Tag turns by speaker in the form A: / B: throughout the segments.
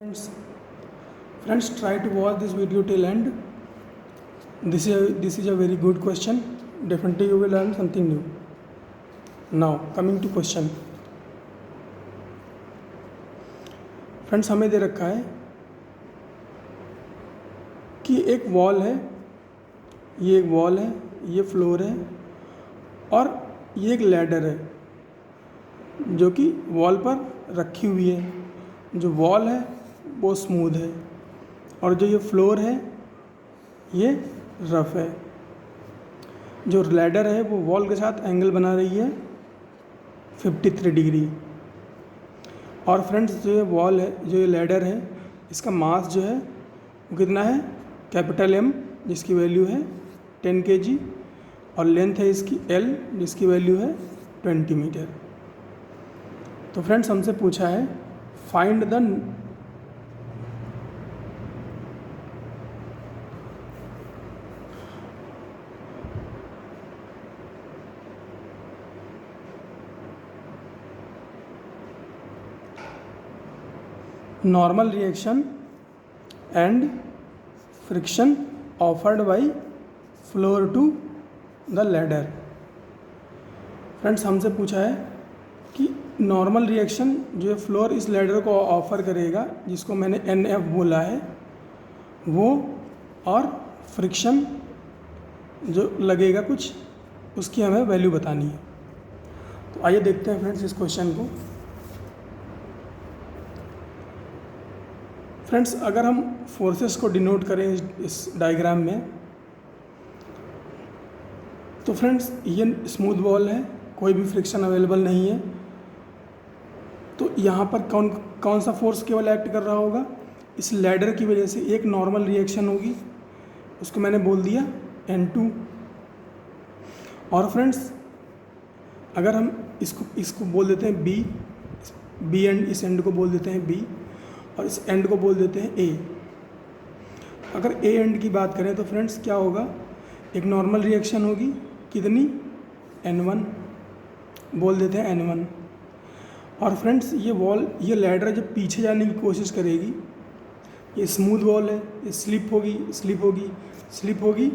A: Friends, try to watch this video till end. This is a very good question. Definitely you will learn something new. Now coming to question. Friends, हमें दे रखा है कि एक wall है, ये एक wall है, ये फ्लोर है और ये एक लैडर है जो कि वॉल पर रखी हुई है। जो वॉल है वो स्मूथ है और जो ये फ्लोर है ये रफ है। जो लैडर है वो वॉल के साथ एंगल बना रही है 53 डिग्री। और फ्रेंड्स, जो ये वॉल है, जो ये लैडर है, इसका मास जो है वो कितना है, कैपिटल M, जिसकी वैल्यू है 10 kg और लेंथ है इसकी L, जिसकी वैल्यू है 20 मीटर। तो फ्रेंड्स, हमसे पूछा है find the normal reaction and friction offered by floor to the ladder। Friends, हमसे पूछा है कि नॉर्मल रिएक्शन जो फ्लोर इस लैडर को ऑफ़र करेगा, जिसको मैंने NF बोला है, वो और फ्रिक्शन जो लगेगा कुछ, उसकी हमें वैल्यू बतानी है। तो आइए देखते हैं फ्रेंड्स इस क्वेश्चन को। फ्रेंड्स, अगर हम फोर्सेस को डिनोट करें इस डायग्राम में, तो फ्रेंड्स ये स्मूथ वॉल है, कोई भी फ्रिक्शन अवेलेबल नहीं है। तो यहाँ पर कौन सा फोर्स केवल एक्ट कर रहा होगा, इस लैडर की वजह से एक नॉर्मल रिएक्शन होगी, उसको मैंने बोल दिया N2। और फ्रेंड्स, अगर हम इसको बोल देते हैं B एंड इस एंड को बोल देते हैं B और इस एंड को बोल देते हैं A। अगर A एंड की बात करें तो फ्रेंड्स क्या होगा, एक नॉर्मल रिएक्शन होगी, कितनी, N1 बोल देते हैं N1। और फ्रेंड्स, ये वॉल, ये लैडर जब पीछे जाने की कोशिश करेगी, ये स्मूथ वॉल है, ये स्लिप होगी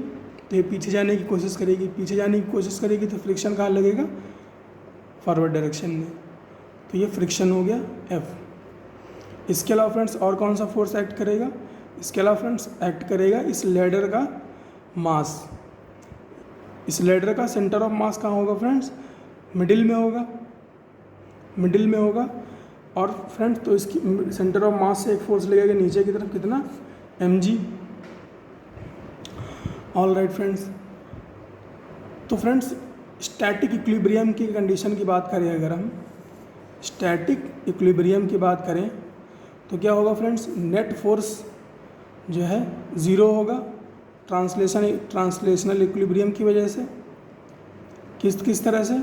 A: तो ये पीछे जाने की कोशिश करेगी, तो फ्रिक्शन कहाँ लगेगा, फॉरवर्ड डायरेक्शन में। तो ये फ्रिक्शन हो गया F। इसके अलावा फ्रेंड्स और कौन सा फोर्स एक्ट करेगा, इसके अलावा फ्रेंड्स एक्ट करेगा इस लैडर का मास। इस लैडर का सेंटर ऑफ मास कहाँ होगा फ्रेंड्स, मिडिल में होगा। और फ्रेंड्स, तो इसकी सेंटर ऑफ मास से एक फोर्स लगेगा नीचे की तरफ, कितना, mg। All right friends. तो फ्रेंड्स, स्टैटिक इक्विलिब्रियम की कंडीशन की बात करें, अगर हम स्टैटिक इक्विलिब्रियम की बात करें तो क्या होगा फ्रेंड्स, नेट फोर्स जो है 0 होगा ट्रांसलेशनल इक्विलिब्रियम की वजह से। किस तरह से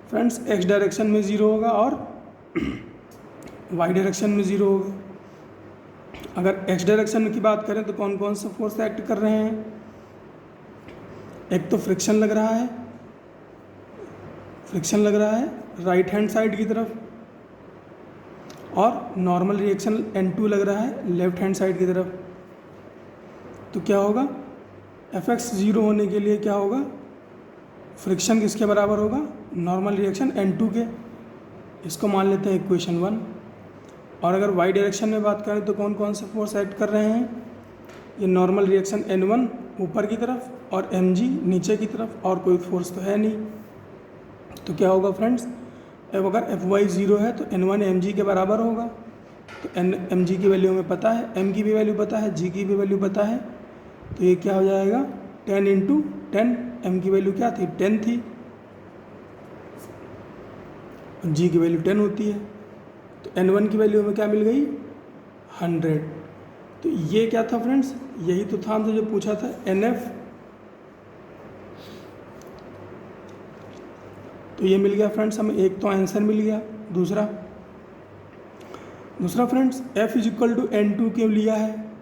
A: फ्रेंड्स, x डायरेक्शन में 0 होगा और y डायरेक्शन में 0 होगा। अगर x डायरेक्शन की बात करें तो कौन कौन से फोर्स एक्ट कर रहे हैं, एक तो फ्रिक्शन लग रहा है राइट हैंड साइड की तरफ, और नॉर्मल रिएक्शन N2 लग रहा है लेफ्ट हैंड साइड की तरफ। तो क्या होगा, Fx 0 होने के लिए क्या होगा, फ्रिक्शन किसके बराबर होगा, नॉर्मल रिएक्शन N2 के। इसको मान लेते हैं इक्वेशन 1। और अगर y डायरेक्शन में बात करें तो कौन कौन से फोर्स एक्ट कर रहे हैं, ये नॉर्मल रिएक्शन N1 ऊपर की तरफ और mg नीचे की तरफ, और कोई फोर्स तो है नहीं। तो क्या होगा फ्रेंड्स, अब अगर Fy 0 है तो N1 mg के बराबर होगा। तो mg की वैल्यू हमें पता है, m की भी वैल्यू पता है, g की भी वैल्यू पता है। तो ये क्या हो जाएगा, 10 × 10, m की वैल्यू क्या थी, 10 थी, g की वैल्यू 10 होती है। तो N1 की वैल्यू हमें क्या मिल गई, 100। तो ये क्या था फ्रेंड्स, यही तो था हमसे जो पूछा था, NF। तो ये मिल गया फ्रेंड्स, हमें एक तो आंसर मिल गया। दूसरा फ्रेंड्स, F = N2 क्यों लिया है,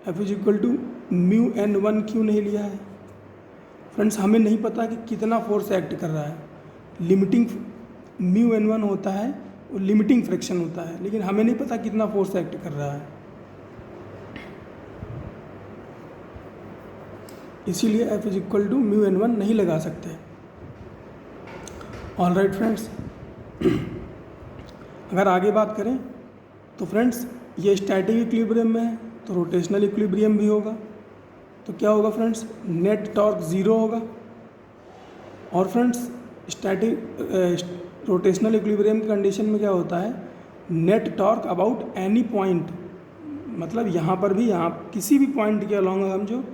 A: F = μN1 क्यों नहीं लिया है। फ्रेंड्स, हमें नहीं पता कि कितना फोर्स एक्ट कर रहा है। लिमिटिंग μN1 होता है, वो लिमिटिंग फ्रिक्शन होता है, लेकिन हमें नहीं पता कितना फोर्स एक्ट कर रहा है। इसीलिए F is equal to mu N1 नहीं लगा सकते। ऑल राइट फ्रेंड्स, अगर आगे बात करें तो फ्रेंड्स ये स्टैटिक इक्विलिब्रियम में है तो रोटेशनल इक्विलिब्रियम भी होगा। तो क्या होगा फ्रेंड्स, नेट टॉर्क ज़ीरो होगा। और फ्रेंड्स स्टैटिक रोटेशनल इक्विलिब्रियम की कंडीशन में क्या होता है, net torque about any point, मतलब यहाँ पर भी, यहाँ किसी भी पॉइंट के अलॉन्ग हम जो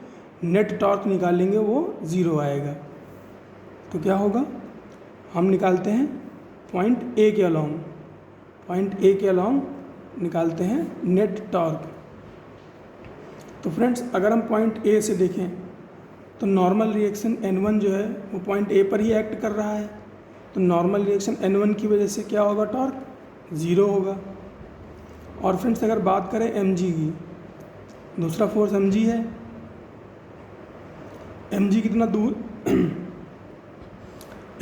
A: नेट टॉर्क निकालेंगे वो ज़ीरो आएगा। तो क्या होगा, हम निकालते हैं पॉइंट ए के अलॉन्ग, पॉइंट ए के अलॉन्ग निकालते हैं नेट टॉर्क। तो फ्रेंड्स अगर हम पॉइंट ए से देखें तो नॉर्मल रिएक्शन N1 जो है वो पॉइंट ए पर ही एक्ट कर रहा है। तो नॉर्मल रिएक्शन N1 की वजह से क्या होगा, टॉर्क ज़ीरो होगा। और फ्रेंड्स अगर बात करें mg की, दूसरा फोर्स mg है। mg कितना दूर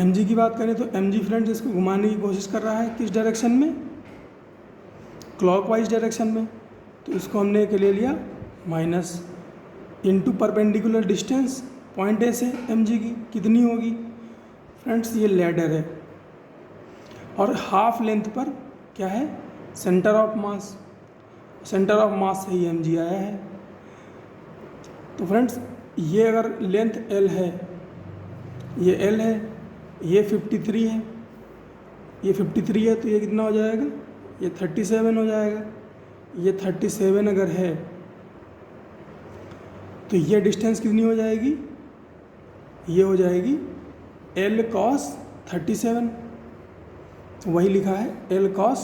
A: mg की बात करें तो mg फ्रेंड्स इसको घुमाने की कोशिश कर रहा है, किस डायरेक्शन में, क्लॉकवाइज डायरेक्शन में। तो इसको हमने एक ले लिया minus into perpendicular distance point A से mg की कितनी होगी फ्रेंड्स, ये लैडर है और हाफ लेंथ पर क्या है, centre of mass, centre of mass से ही mg आया है। तो फ्रेंड्स ये अगर लेंथ l है, ये l है, ये 53 है, ये 53 है, तो ये कितना हो जाएगा, ये 37 हो जाएगा। ये 37 अगर है तो ये डिस्टेंस कितनी हो जाएगी, ये हो जाएगी L cos 37, तो वही लिखा है L cos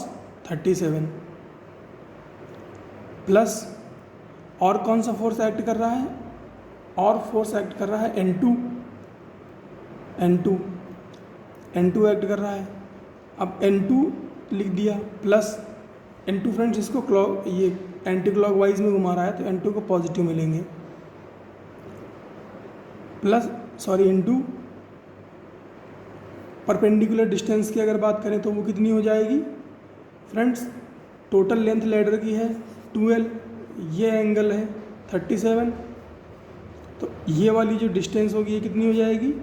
A: 37 प्लस और कौन सा फोर्स एक्ट कर रहा है, और फोर्स एक्ट कर रहा है N2 एक्ट कर रहा है। अब N2 लिख दिया प्लस N2 फ्रेंड्स इसको ये एंटी क्लॉकवाइज में घुमा रहा है तो N2 को पॉजिटिव मिलेंगे, प्लस इनटू परपेंडिकुलर डिस्टेंस की अगर बात करें तो वो कितनी हो जाएगी फ्रेंड्स, टोटल लेंथ लेडर की है 2l, ये एंगल है 37, तो ये वाली जो डिस्टेंस होगी ये कितनी हो जाएगी,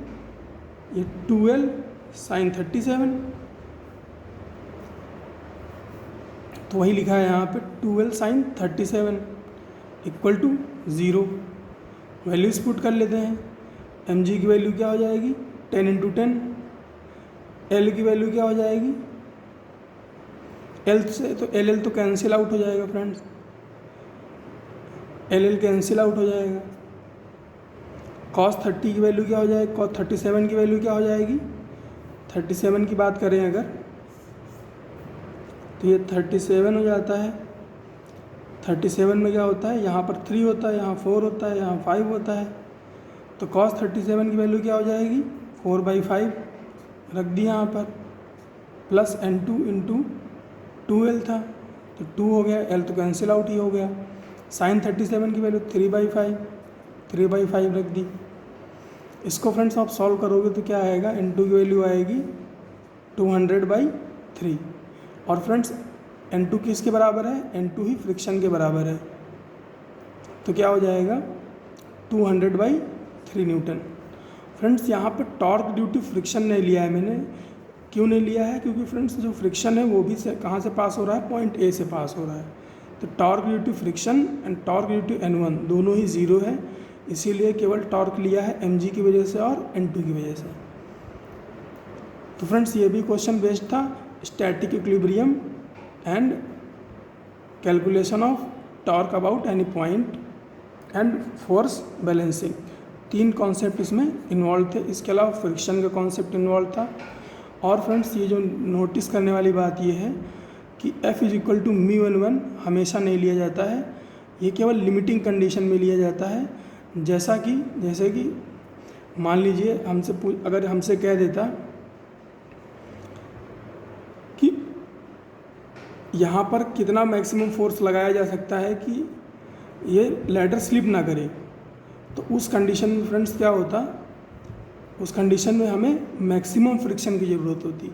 A: ये 2l sin 37। तो वही लिखा है यहाँ पे 2l sin 37 equal to 0। Values put कर लेते हैं। mg की वैल्यू क्या हो जाएगी, 10 × 10। l की वैल्यू क्या हो जाएगी, l से तो l तो कैंसिल आउट हो जाएगा फ्रेंड्स, l कैंसिल आउट हो जाएगा। cos 30 की वैल्यू क्या हो जाएगी, cos 37 की वैल्यू क्या हो जाएगी, 37 की बात करें अगर तो ये 37 हो जाता है। 37 में क्या होता है, यहाँ पर 3 होता है, यहाँ 4 होता है, यहाँ 5 होता है। तो cos 37 की वैल्यू क्या हो जाएगी, 4/5 रख दी यहाँ पर, प्लस N2 × 2l था तो 2 हो गया, l तो कैंसिल आउट ही हो गया। sin 37 की वैल्यू 3/5 रख दी। इसको फ्रेंड्स आप सॉल्व करोगे तो क्या आएगा, N2 की वैल्यू आएगी 200/3। और फ्रेंड्स N2 किसके बराबर है, N2 ही फ्रिक्शन के बराबर है, तो क्या हो जाएगा 200/3 न्यूटन। फ्रेंड्स यहाँ पर टॉर्क ड्यू टू फ्रिक्शन नहीं लिया है मैंने, क्यों नहीं लिया है, क्योंकि फ्रेंड्स जो फ्रिक्शन है वो भी कहाँ से पास हो रहा है, पॉइंट ए से पास हो रहा है। तो torque due to friction and torque due to N1 दोनों ही 0 है, इसीलिए केवल टॉर्क लिया है mg की वजह से और N2 की वजह से। तो फ्रेंड्स ये भी क्वेश्चन बेस्ड था static equilibrium and calculation of torque about any point and force balancing, 3 concept इसमें इन्वॉल्व थे। इसके अलावा फ्रिक्शन का कॉन्सेप्ट इन्वॉल्व था। और फ्रेंड्स ये जो नोटिस करने वाली बात ये है कि F is equal to mu N1 हमेशा नहीं लिया जाता है, ये केवल लिमिटिंग कंडीशन में लिया जाता है। जैसे कि मान लीजिए अगर हमसे कह देता कि यहाँ पर कितना मैक्सिमम फोर्स लगाया जा सकता है कि ये लैडर स्लिप ना करे, तो उस कंडीशन में फ्रेंड्स क्या होता, उस कंडीशन में हमें मैक्सिमम फ्रिक्शन की ज़रूरत होती।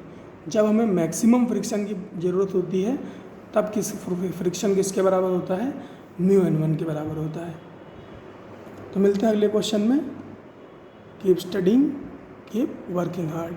A: जब हमें मैक्सिमम फ्रिक्शन की ज़रूरत होती है तब फ्रिक्शन किसके बराबर होता है, म्यू N1 के बराबर होता है। तो मिलते हैं अगले क्वेश्चन में। Keep studying, keep working hard.